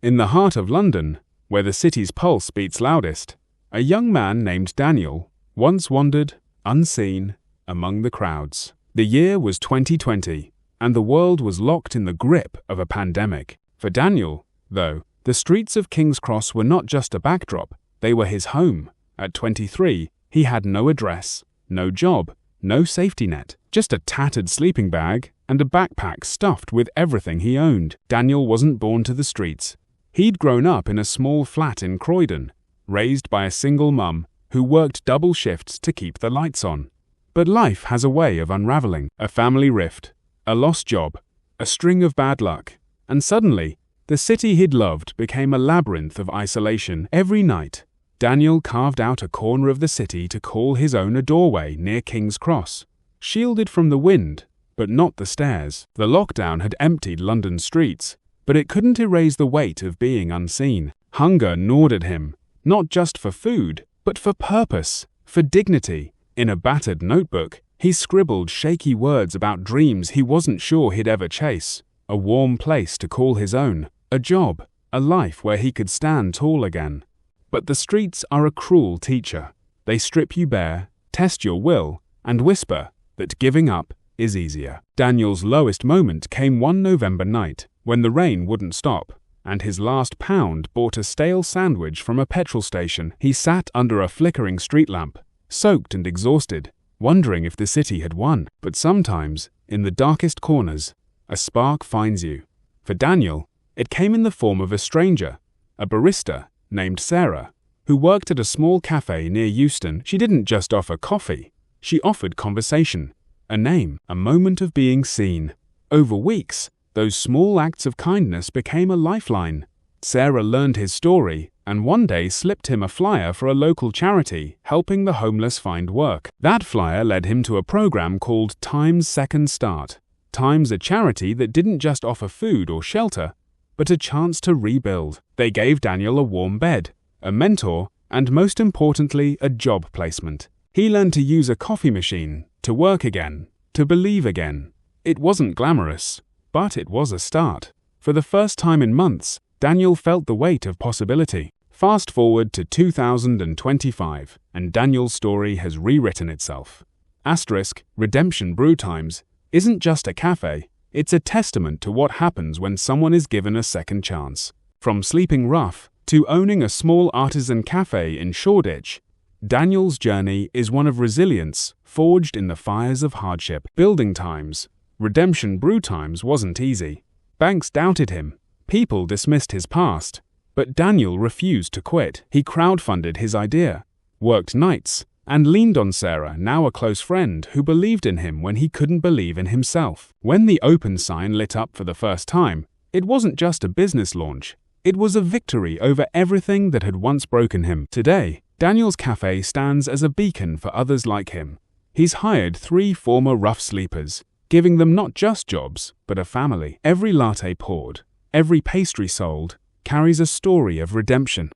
In the heart of London, where the city's pulse beats loudest, a young man named Daniel once wandered, unseen, among the crowds. The year was 2020, and the world was locked in the grip of a pandemic. For Daniel, though, the streets of King's Cross were not just a backdrop, they were his home. At 23, he had no address, no job, no safety net, just a tattered sleeping bag and a backpack stuffed with everything he owned. Daniel wasn't born to the streets. He'd grown up in a small flat in Croydon, raised by a single mum who worked double shifts to keep the lights on. But life has a way of unraveling. A family rift, a lost job, a string of bad luck, and suddenly, the city he'd loved became a labyrinth of isolation. Every night, Daniel carved out a corner of the city to call his own a doorway near King's Cross, shielded from the wind, but not the stairs. The lockdown had emptied London's streets, but it couldn't erase the weight of being unseen. Hunger gnawed at him, not just for food, but for purpose, for dignity. In a battered notebook, he scribbled shaky words about dreams he wasn't sure he'd ever chase. A warm place to call his own, a job, a life where he could stand tall again. But the streets are a cruel teacher. They strip you bare, test your will, and whisper that giving up is easier. Daniel's lowest moment came one November night, when the rain wouldn't stop, and his last pound bought a stale sandwich from a petrol station. He sat under a flickering street lamp, soaked and exhausted, wondering if the city had won. But sometimes, in the darkest corners, a spark finds you. For Daniel, it came in the form of a stranger, a barista named Sarah, who worked at a small cafe near Euston. She didn't just offer coffee, she offered conversation, a name, a moment of being seen. Over weeks, those small acts of kindness became a lifeline. Sarah learned his story and one day slipped him a flyer for a local charity helping the homeless find work. That flyer led him to a program called Time's Second Start. Time's a charity that didn't just offer food or shelter, but a chance to rebuild. They gave Daniel a warm bed, a mentor, and most importantly, a job placement. He learned to use a coffee machine, to work again, to believe again. It wasn't glamorous, but it was a start. For the first time in months, Daniel felt the weight of possibility. Fast forward to 2025, and Daniel's story has rewritten itself. Redemption Brew Times isn't just a cafe, it's a testament to what happens when someone is given a second chance. From sleeping rough to owning a small artisan cafe in Shoreditch, Daniel's journey is one of resilience forged in the fires of hardship. Building times, Redemption Brew Times wasn't easy. Banks doubted him, people dismissed his past, but Daniel refused to quit. He crowdfunded his idea, worked nights, and leaned on Sarah, now a close friend, who believed in him when he couldn't believe in himself. When the open sign lit up for the first time, it wasn't just a business launch. It was a victory over everything that had once broken him. Today, Daniel's cafe stands as a beacon for others like him. He's hired 3 former rough sleepers, giving them not just jobs, but a family. Every latte poured, every pastry sold, carries a story of redemption.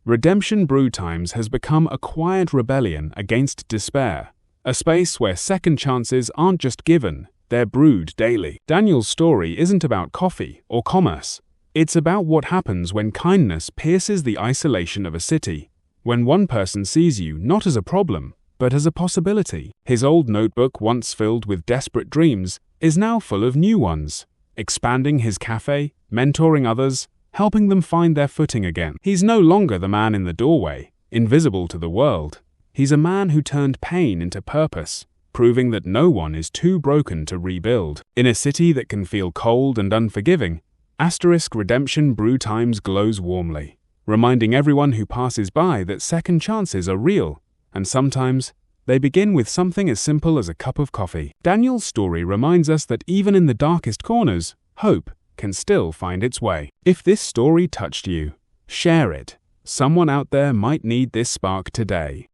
Redemption Brew Times has become a quiet rebellion against despair, a space where second chances aren't just given, they're brewed daily. Daniel's story isn't about coffee or commerce. It's about what happens when kindness pierces the isolation of a city, when one person sees you not as a problem, but as a possibility. His old notebook, once filled with desperate dreams, is now full of new ones, expanding his cafe, mentoring others, helping them find their footing again. He's no longer the man in the doorway, invisible to the world. He's a man who turned pain into purpose, proving that no one is too broken to rebuild. In a city that can feel cold and unforgiving, Redemption Brew Times glows warmly, reminding everyone who passes by that second chances are real, and sometimes they begin with something as simple as a cup of coffee. Daniel's story reminds us that even in the darkest corners, hope can still find its way. If this story touched you, share it. Someone out there might need this spark today.